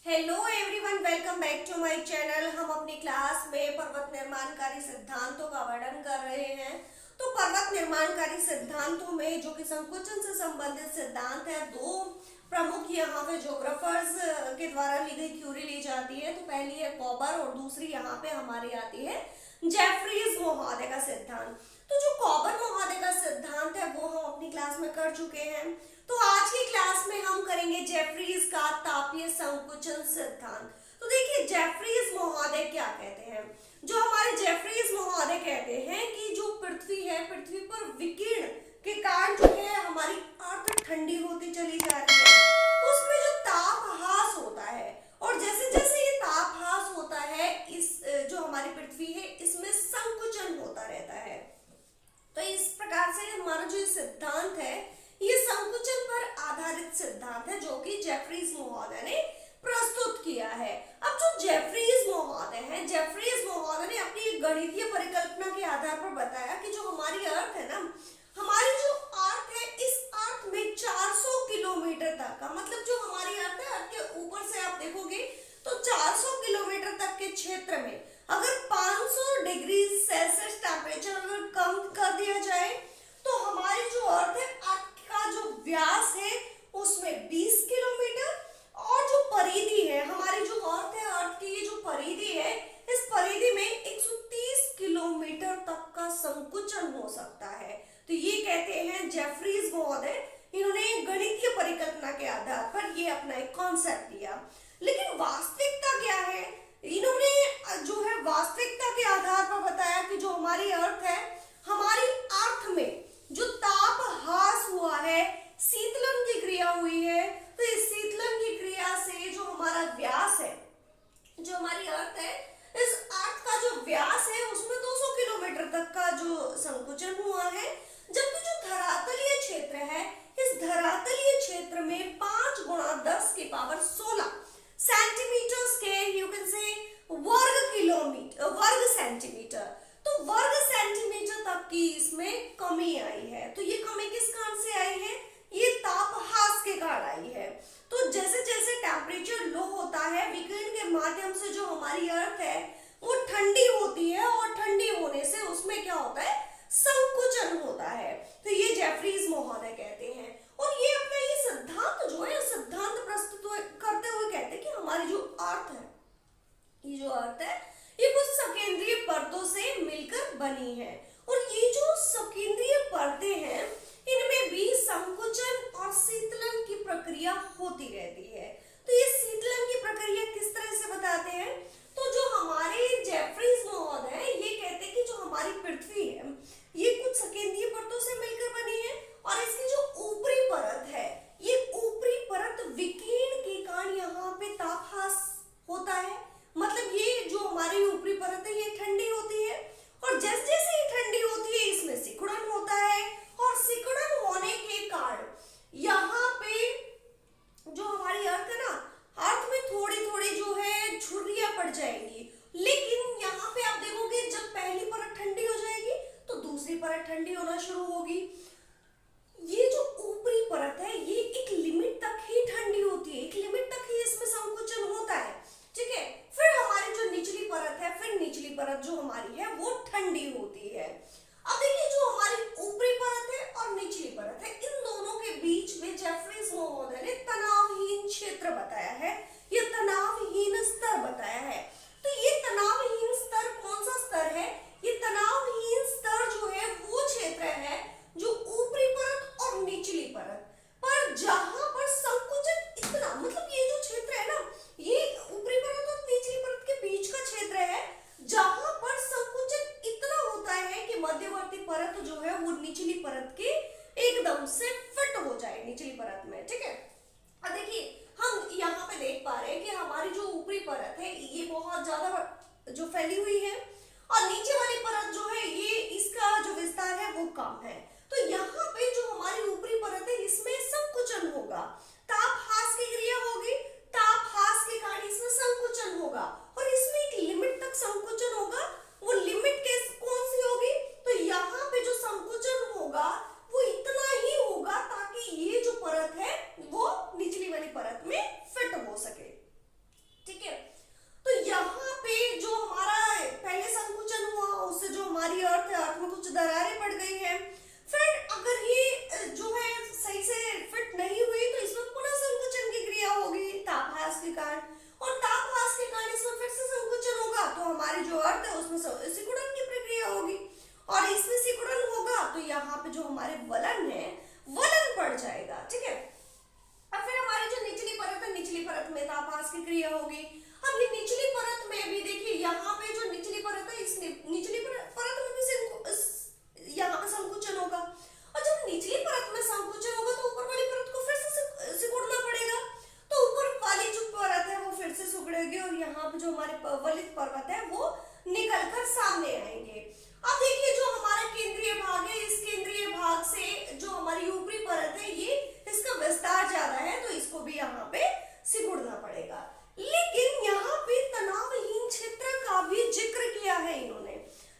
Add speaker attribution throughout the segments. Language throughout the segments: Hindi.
Speaker 1: Hello everyone, welcome back to my channel. हम अपनी क्लास में पर्वत निर्माणकारी सिद्धांतों का वर्णन कर रहे हैं। तो पर्वत निर्माणकारी सिद्धांतों में जो कि संकुचन से संबंधित सिद्धांत है, दो प्रमुख यहाँ पे ज्योग्राफर्स के द्वारा ली गई थ्योरी ली जाती है। तो पहली है कॉपर और दूसरी यहाँ पे हमारी आती है जेफरीज महोदय का सिद्धांत। तो जो कॉपर महोदय का सिद्धांत है वो हम अपनी क्लास में कर चुके हैं। तो आज की क्लास में हम करेंगे जेफरीज का तापीय संकुचन सिद्धांत। तो देखिए, जेफरीज महोदय क्या कहते हैं। जो हमारे जेफरीज महोदय कहते हैं कि जो पृथ्वी है, पृथ्वी पर विकिरण के कारण जो है हमारी अर्थ ठंडी होती चली जा रही है। उसमें जो तापहास होता है, और जैसे जैसे ये तापहास होता है, इस जो हमारी पृथ्वी है इसमें संकुचन होता रहता है। तो इस प्रकार से हमारा जो सिद्धांत है ये संकुचन पर आधारित सिद्धांत है, जो कि जेफरीज महोदय ने प्रस्तुत किया है। अब जो जेफरीज महोदय हैं, जेफरीज महोदय ने अपनी एक गणितीय परिकल्पना के आधार पर बताया कि जो हमारी अर्थ है ना, हमारी जो अर्थ है, इस अर्थ में 400 किलोमीटर तक का, मतलब जो हमारी अर्थ है, अर्थ के ऊपर से आप देखोगे तो 400 किलोमीटर तक के क्षेत्र में अगर 500 डिग्री सेल्सियस टेम्परेचर अगर कम कर दिया जाए तो हमारी जो अर्थ है, अर्थ का जो व्यास है उसमें 20 किलोमीटर, और जो परिधि है, हमारी जो अर्थ है, अर्थ की ये जो परिधि है, इस परिधि में 130 किलोमीटर तक का संकुचन हो सकता है। तो ये कहते हैं जेफरीज महोदय, इन्होंने गणितीय परिकल्पना के आधार पर ये अपना एक कॉन्सेप्ट दिया। लेकिन वास्तविकता क्या है, इन्होंने जो है वास्तविकता के आधार पर बताया कि जो हमारी अर्थ है, हमारी अर्थ में जो ताप ह्रास हुआ है, शीतलन की क्रिया हुई है, तो इस शीतलन की क्रिया से जो हमारा व्यास है, जो हमारी अर्थ है, इस अर्थ का जो व्यास है उसमें 200 किलोमीटर तक का जो संकुचन हुआ है। जबकि जो धरातलीय क्षेत्र है, इस धरातलीय क्षेत्र में 5 गुणा 10 की power 16 centimetre square, you can say वर्ग किलोमीटर, वर्ग सेंटीमीटर, तो वर्ग सेंटीमीटर तक की इसमें कमी आई है। तो ये कमी किस कारण से आई है, ये तापहास के कारण आई है। तो जैसे जैसे टेम्परेचर लो होता है, विकिरण के माध्यम से जो हमारी अर्थ है वो ठंडी होती है, और ठंडी होने से उसमें क्या होता है, संकुचन होता है। तो ये जेफरीज महोदय कहते हैं, और ये अपना ये सिद्धांत जो है, सिद्धांत प्रस्तुत करते हुए कहते हैं कि हमारी जो अर्थ है, ये जो अर्थ है, ये कुछ सकेंद्रीय परतों से मिलकर बनी है, और ये जो सकेंद्रीय परतें हैं इनमें भी संकुचन और शीतलन की प्रक्रिया होती रहती है। तो ये शीतलन की प्रक्रिया किस तरह से बताते हैं, तो जो हमारे जेफरीज महोदय है ये कहते हैं कि जो हमारी पृथ्वी है ये कुछ सकेंद्रीय परतों से मिलकर बनी है, और इसकी जो ऊपरी परत है, ये ऊपरी परत विकिरण के कारण यहाँ पे तापहास होता है। मतलब ये जो हमारी ऊपरी परत है ये ठंडी होती है, और जैसे जैसे ये ठंडी होती है इसमें सिकुड़न होता है, और सिकुड़न होने के कारण यहाँ पे जो हमारी अर्थ है ना, अर्थ में थोड़ी थोड़ी जो है झुर्रियां पड़ जाएंगी। लेकिन यहाँ पे आप देखोगे जब पहली परत ठंडी हो जाएगी तो दूसरी परत ठंडी होना शुरू होगी। ये जो ऊपरी परत है ये एक लिमिट तक ही ठंडी होती है, एक लिमिट तक ही इसमें संकुचन होता है, ठीक है। फिर हमारी जो निचली परत है, फिर निचली परत जो हमारी है वो ठंडी होती है। अब देखिए, जो हमारी ऊपरी परत है और निचली परत है, इन दोनों के बीच में जेफरीज महोदय ने तनावहीन क्षेत्र बताया है, ये तनावहीन स्तर बताया है। तो ये तनावहीन स्तर कौन सा स्तर है, ये तनावहीन स्तर जो है वो क्षेत्र है जो ऊपरी परत और निचली परत पर, जहां पर संकुचन इतना, मतलब ये जो क्षेत्र है ना, ये ऊपरी परत और निचली परत के बीच का क्षेत्र है, जहां पर संकुचन इतना होता है कि मध्यवर्ती परत जो है वो निचली परत के एकदम से फिट हो जाए निचली परत में, ठीक है। अब देखिए, हम यहाँ पे देख पा रहे हैं कि हमारी जो ऊपरी परत है ये बहुत ज्यादा जो फैली हुई है, और नीचे वाली परत जो है ये इसका जो विस्तार है वो कम है। तो यहाँ पे जो हमारी ऊपरी परत है इसमें संकुचन होगा, तापहास की क्रिया होगी, तापहास के कारण इसमें संकुचन होगा, और इसमें एक लिमिट तक संकुचन होगा। वो लिमिट कौन सी होगी, तो यहाँ पे जो संकुचन होगा वो इतना ही होगा ताकि ये जो परत है वो निचली वाली परत में फिट हो सके। हमारी जो अर्थ है उसमें सिकुड़न की प्रक्रिया होगी, और इसमें सिकुड़न होगा तो यहाँ पे जो हमारे वलन है वलन बढ़ जाएगा। ठीक है, अब फिर हमारी जो निचली परत है, निचली परत में तापहास की क्रिया होगी। अब ये निचली परत में भी देखिए, यहाँ पे जो निचली परत है, इस निचली परत में भी यहाँ पे संकुचन होगा, और जब निचली परत में संकुचन होगा तो ऊपर वाली परत को फिर से सिकुड़ना पड़ेगा, तो ऊपर वाली जो परत है वो फिर से सिकुड़ेगी, और यहाँ पे जो हमारे वलित पर्वत है वो निकल कर सामने आएंगे। अब देखिए जो हमारा केंद्रीय भाग है, इस केंद्रीय भाग से जो हमारी ऊपरी परत है ये इसका विस्तार ज्यादा है, तो इसको भी यहाँ पे सिकुड़ना पड़ेगा। लेकिन यहाँ पे तनावहीन क्षेत्र का भी जिक्र किया है इन्होंने।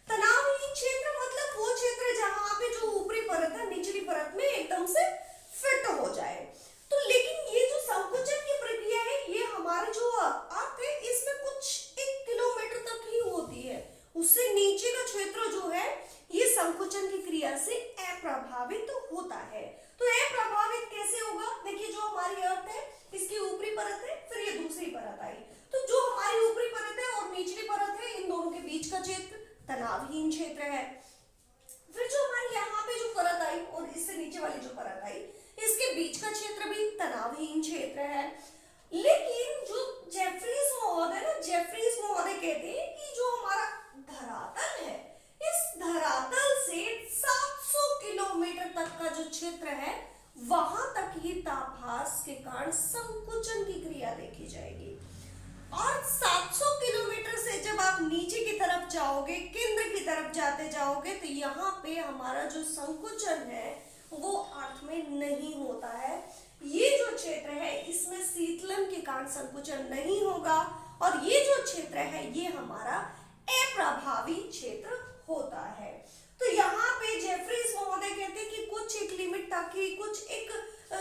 Speaker 1: तनावहीन क्षेत्र मतलब वो क्षेत्र जहाँ पे जो ऊपरी परत है निचली परत में एकदम से फिट हो जाए। तो लेकिन ये जो संकुचन की प्रक्रिया है ये हमारे जो अर्थ है इसमें कुछ 1 किलोमीटर तक ही होती है, उससे नीचे का क्षेत्र जो है ये संकुचन की क्रिया से अप्रभावित होता है। तो अप्रभावित कैसे होगा? देखिए जो हमारी अर्थ है इसकी ऊपरी परत है, फिर ये दूसरी परत आई, तो जो हमारी ऊपरी परत है और निचली परत है इन दोनों के बीच का क्षेत्र तनावहीन क्षेत्र है। फिर जो हमारी यहाँ पे जो परत आई और इससे नीचे वाली जो परत आई इसके बीच का क्षेत्र भी तनावहीन क्षेत्र है। लेकिन जो जेफरीज महोदय ना, जेफरीज महोदय कहते हैं कि जो हमारा धरातल है, इस धरातल से 700 किलोमीटर तक का जो क्षेत्र है वहां तक ही तापहास के कारण संकुचन की क्रिया देखी जाएगी। और 700 किलोमीटर से जब आप नीचे की तरफ जाओगे, केंद्र की तरफ जाते जाओगे, तो यहाँ पे हमारा जो संकुचन है वो अर्थ में नहीं होता है। ये जो क्षेत्र है इसमें शीतलन के कारण संकुचन नहीं होगा, और ये जो क्षेत्र है ये हमारा अप्रभावी क्षेत्र होता है। तो यहाँ पे जेफरीज महोदय कहते हैं कि कुछ एक लिमिट तक ही, कुछ एक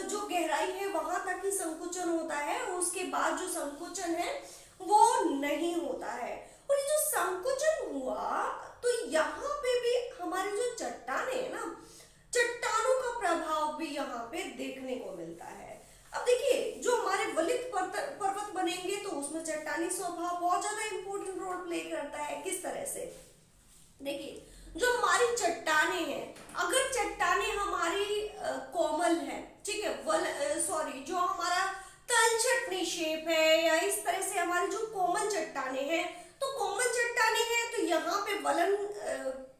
Speaker 1: जो गहराई है वहां तक ही संकुचन होता है, उसके बाद जो संकुचन है वो नहीं होता है। और ये जो संकुचन हुआ तो यहाँ पे भी हमारी जो चट्टाने है ना, चट्टानों का प्रभाव भी यहाँ पे देखने को मिलता है। अब देखिए जो हमारे वलित पर्वत बनेंगे तो उसमें चट्टानी स्वभाव बहुत ज्यादा इंपॉर्टेंट रोल प्ले करता है। किस तरह से? देखिए जो हमारी चट्टाने हैं, अगर चट्टाने हमारी कोमल है, ठीक है, जो हमारा तलछटनी शेप है या इस तरह से हमारी जो कोमल चट्टाने हैं, तो कोमल चट्टाने हैं तो यहाँ पे वलन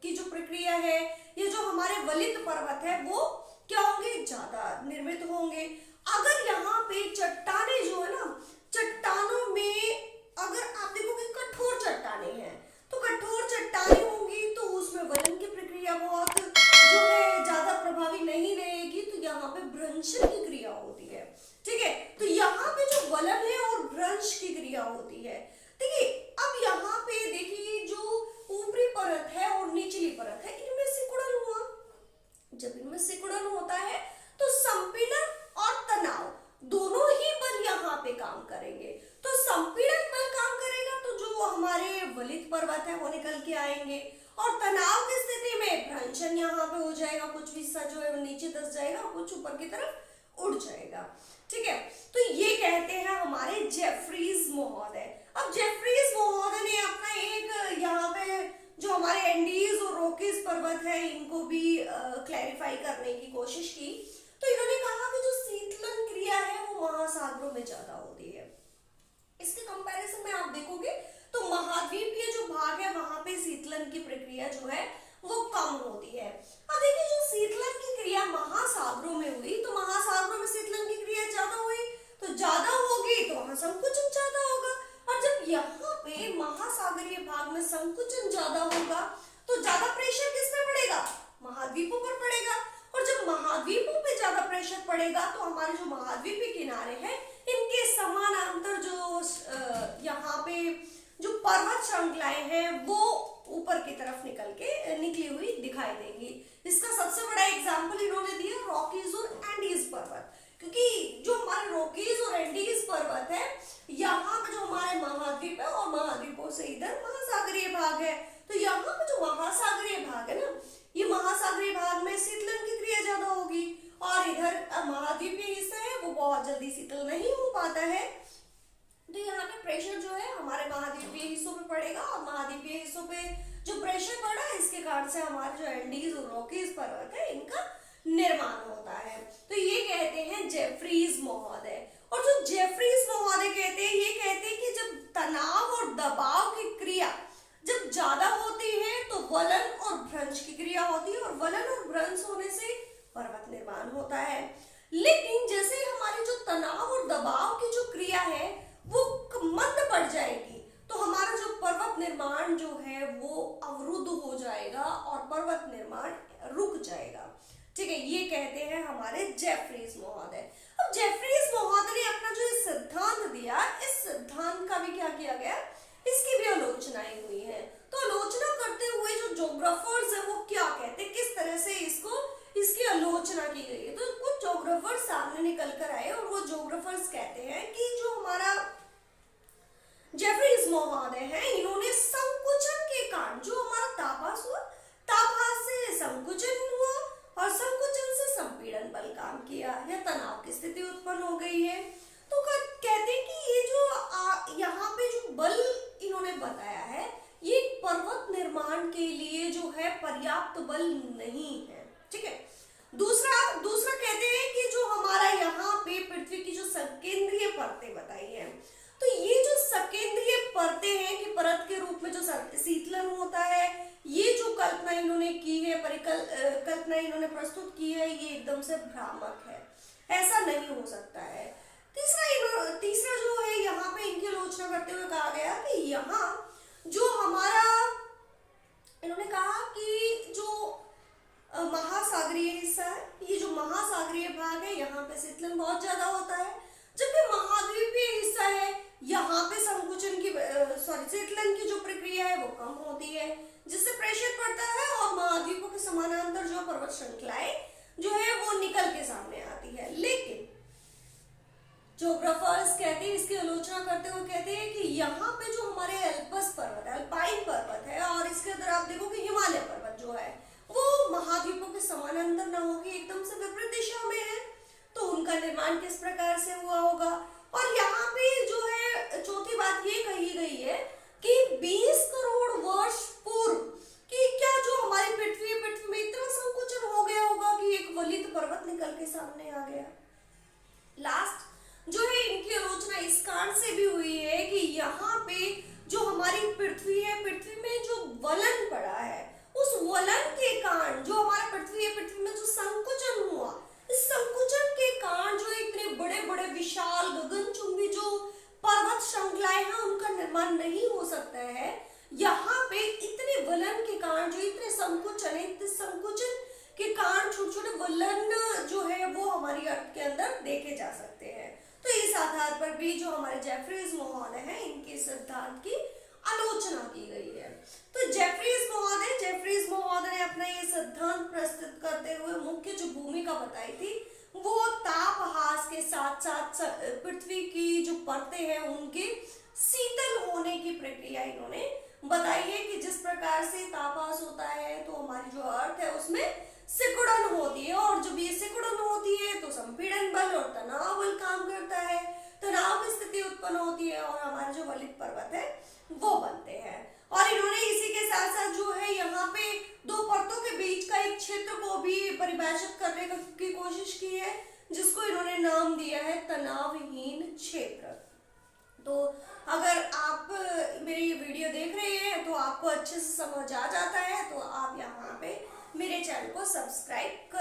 Speaker 1: की जो प्रक्रिया है, ये जो हमारे वलित पर्वत है वो क्या होंगे? ज्यादा निर्मित होंगे। अगर यहाँ पे चट्टाने जो है ना, चट्टानों में अगर आप देखोगे कठोर चट्टाने हैं, तो कठोर चट्टाने होंगी तो उसमें वलन की प्रक्रिया बहुत जो है ज्यादा प्रभावी नहीं रहेगी, तो यहाँ पे भ्रंशन की क्रिया होती है। ठीक है, तो यहाँ पे जो वलन है और भ्रंश की क्रिया होती है। देखिए अब यहाँ पे देखिए जो ऊपरी परत है और निचली परत है इनमें सिकुड़न हुआ। जब इनमें सिकुड़न होता है तो संपीड़न और तनाव दोनों ही बल यहाँ पे काम करेंगे। तो संपीड़न बल काम करेगा तो जो हमारे वलित पर्वत है वो निकल के आएंगे, और तनाव की स्थिति में भ्रंशन यहाँ पे हो जाएगा, कुछ हिस्सा जो है वो नीचे धंस जाएगा और कुछ ऊपर की तरफ उड़ जाएगा। ठीक है, तो ये कहते हैं हमारे जेफरीज महोदय। अब जेफरीज महोदय ने अपना एक यहाँ पे जो हमारे एंडीज और रॉकीज पर्वत है इनको भी क्लैरिफाई करने की कोशिश की। तो इन्होंने कहा कि जो शीतलन क्रिया है वो महासागरों में ज्यादा होती है। इसके कंपैरिजन में आप देखोगे तो महाद्वीपीय जो भाग है वहां पे शीतलन की प्रक्रिया जो है वो कम होती है। अब देखिए जो शीतलन की क्रिया महासागरों में हुई तो महासागरों में शीतलन की क्रिया ज्यादा हुई, तो ज्यादा होगी तो वहां संकुचन ज्यादा होगा, और जब यहाँ पे महासागरीय भाग में संकुचन ज्यादा होगा तो ज्यादा प्रेशर किस पे पड़ेगा? महाद्वीपों पर पड़ेगा, और जब महाद्वीपों पे ज्यादा प्रेशर पड़ेगा तो हमारे जो महाद्वीपीय किनारे हैं इनके समानांतर जो यहाँ पे जो पर्वत श्रृंखलाएं हैं वो ऊपर की तरफ निकली हुई दिखाई देंगी। इसका सबसे बड़ा एग्जाम्पल इन्होंने दिया रॉकीज और एंडीज पर्वत, क्योंकि जो हमारे रॉकीज और एंडीज पर्वत है यहाँ पे जो हमारे महाद्वीप है और महाद्वीपों से इधर महासागरीय भाग है, तो यहाँ पे जो महासागरीय भाग है ना, ये महासागरीय भाग में शीतलन की क्रिया ज्यादा होगी, और इधर महाद्वीपीय हिस्सा है वो बहुत जल्दी शीतल नहीं हो पाता है। तो यहाँ पे प्रेशर जो है हमारे महाद्वीपीय हिस्सों पे पड़ेगा और महाद्वीपीय हिस्सों पे जो प्रेशर पड़ा इसके कारण से हमारे जो एंडीज और रॉकीज पर्वत है इनका निर्माण होता है। तो ये कहते हैं जेफरीज महोदय। और जो जेफरीज महोदय कहते हैं ये कहते हैं कि जब तनाव और दबाव की क्रिया जब ज्यादा होती है तो वलन और भ्रंश की क्रिया होती है और वलन और भ्रंश होने से पर्वत निर्माण होता है। लेकिन जैसे हमारी जो तनाव और दबाव की जो क्रिया है वो मंद पड़ जाएगी तो हमारा जो पर्वत निर्माण जो है वो अवरुद्ध हो जाएगा और पर्वत निर्माण रुक जाएगा। ठीक है, ये कहते हैं हमारे जेफरीज महोदय। अब जेफरीज महोदय ने अपना जो सिद्धांत दिया, इस सिद्धांत का भी क्या किया गया, इसकी भी आलोचनाएं हुई है। तो आलोचना करते हुए जो ज्योग्राफर्स है वो क्या कहते हैं, किस तरह से इसकी आलोचना की गई है। तो कुछ ज्योग्राफर्स सामने निकल कर आए और वो ज्योग्राफर्स कहते हैं कि जो हमारा जेफरीज महोदय है इन्होंने संकुचन के कारण जो हमारा तापहास हुआ, तापहास से संकुचन हुआ और संकुचन से संपीड़न बल काम किया या तनाव की स्थिति उत्पन्न हो गई है। तो कहते हैं कि ये जो यहाँ पे जो बल इन्होंने बताया है ये पर्वत निर्माण के लिए जो है पर्याप्त बल नहीं है। ठीक है, दूसरा कहते हैं कि जो हमारा यहाँ पे पृथ्वी की जो सकेंद्रीय परतें बताई है, तो ये जो सकेंद्रीय परतें हैं कि परत के रूप में जो शीतलन होता है, ये जो कल्पना इन्होंने की है, कल्पना इन्होंने प्रस्तुत की है, ये एकदम से भ्रामक है, ऐसा नहीं हो सकता है। तीसरा जो है यहाँ पे इनकी आलोचना करते हुए कहा गया कि यहाँ जो हमारा इन्होंने कहा कि जो महासागरीय हिस्सा है, ये जो महासागरीय भाग है यहाँ पे शीतलन बहुत ज्यादा होता है, जबकि महाद्वीपीय हिस्सा है यहाँ पे शीतलन की जो प्रक्रिया है वो कम होती है जिससे प्रेशर पड़ता है और महाद्वीपों के समानांतर जो पर्वत श्रृंखलाएं जो है वो निकल के सामने आती है। लेकिन ज्योग्राफर्स कहते हैं, इसकी आलोचना करते हुए कहते हैं कि यहाँ पे जो हमारे एल्पस पर्वत है, अल्पाइन पर्वत है और इसके अंदर आप देखोगे हिमालय पर्वत जो है वो महाद्वीपों के समानांतर ना होगी, एकदम से विपरीत दिशा में है, तो उनका निर्माण किस प्रकार से हुआ होगा। और यहाँ पे जो है चौथी बात ये कही गई है कि 20 करोड़ वर्ष पूर्व कि क्या जो हमारी पृथ्वी में इतना संकुचन हो गया होगा कि एक वलित पर्वत निकल के सामने आ गया। लास्ट जो है इनकी आलोचना इस कारण से भी हुई है कि यहाँ पे जो हमारी पृथ्वी है, पृथ्वी में जो वलन पड़ा है, उस वलन के कारण जो हमारा पृथ्वी में जो संकुचन हुआ, इस संकुचन के कारण जो इतने बड़े बड़े विशाल गगनचुंबी जो पर्वत श्रृंखलाएं हैं उनका निर्माण नहीं हो सकता है। यहाँ पे इतने वलन के कारण जो इतने संकुचन है, इतने संकुचन के कारण छोटे छोटे वलन जो है वो हमारी अर्थ के अंदर देखे जा सकते हैं। तो इस आधार पर भी जो हमारे जेफरीज महोदय हैं इनके सिद्धांत की आलोचना की गई है। तो जेफरीज महोदय ने अपना ये सिद्धांत प्रस्तुत करते हुए मुख्य जो भूमिका बताई थी वो तापहास के साथ साथ पृथ्वी की जो परतें हैं उनके शीतल होने की प्रक्रिया इन्होंने बताई है कि जिस प्रकार से तापहास होता है तो हमारी जो अर्थ है उसमें सिकुड़न होती है और जब ये सिकुड़न होती है तो संपीड़न बल और तनाव बल काम करता है, तनाव की स्थिति उत्पन्न होती है और हमारे जो वलित पर्वत है वो बनते हैं। और इन्होंने इसी के साथ साथ जो है यहाँ पे दो परतों के बीच का एक क्षेत्र को भी परिभाषित करने की कोशिश की है जिसको इन्होंने नाम दिया है तनावहीन क्षेत्र। तो अगर आप मेरी ये वीडियो देख रहे हैं तो आपको अच्छे से समझ आ जाता है तो आप यहाँ पे मेरे चैनल को सब्सक्राइब